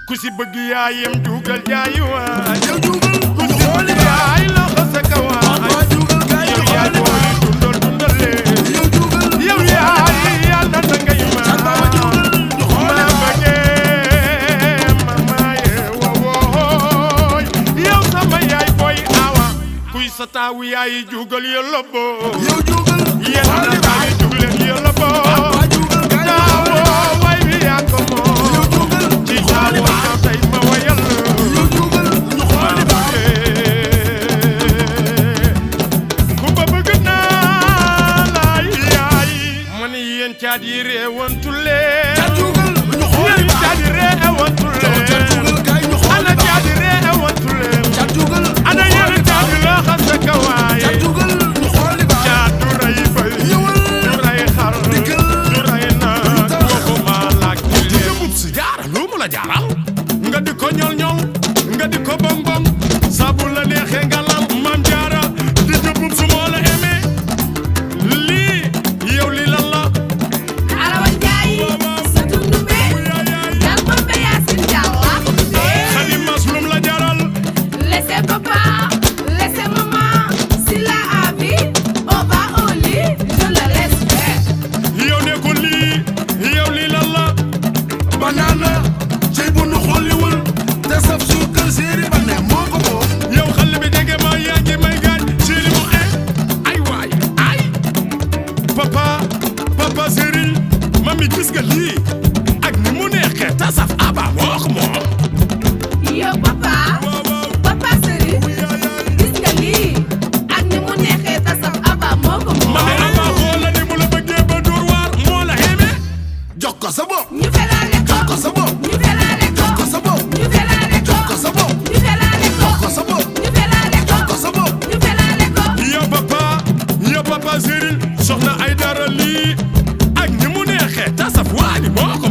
ku si bëgg yaayam jugal jaay waay yow jugal ku si bëgg yaay loxo sa kawaay jugal kay yow yaay booy dundal dundalee yow jugal yow yaay yàlla na ngay ma ma bëggee mama ye wowooy yow sama yaay booy awa kuy sa taawu yaay jugal yàlla boo yow jugal yéen a taay jugal yàlla boo jugal kay taawoo way wi yaa ko moom yow jugal ci taawoo yow tey ma wayal yow jugal ñu xooli ba ku ba bëgg naa laay yaay man yéen caat yi réewantulee jugal ñu xooli yéen ba caat yi réewantulee jugal kay ñu xooli ana ba caat yi réewantulee jugal ana yéen caat yi la xas sa kawaaye jugal ñu xooli ba caat du rey bëy ñëwal du rey xar dikkal du rey nag waxuma laak ci leen bub si jaara lu mu la jaaral nga di ko ñol ñol nga di ko bong bong sabu la neexee nga lam maam jaara di jubub su moo la aimé lii yow li lan la Arawa Njaay sa tundumbe yal bombe Yaasin Jaawa xadi mas lum la jaral laissez papa laissez maman si la vie on va au lit je le laisse faire yow ne ko lii yow li lan la banaana cey bu nu xolliwul te saf suukar séeri ba ne moo ko moom yow xale bi jege ma yaa ngi may gaañ chéri mu ay waay ay papa papa sëriñ mami gis nga lii ak ni mu neexee ta saf aba moo ko moom yow papa papa Serigne gis nga lii ak ni mu neexee tasam aba moo ko moom ma ne aba xoola ni mu la bëggee ba dóor waar moo la xeeme jox ko sa bopp ñu felaale ko ko sa bopp ñu felaale ko ko sa bopp ñu felaale ko ko sa bopp ñu felaale ko ko sa bopp ñu felaale ko ko sa bopp ñu felaale ko yow papa sëriñ soxna ay dara lii ak ni mu neexee ta saf waali moo ko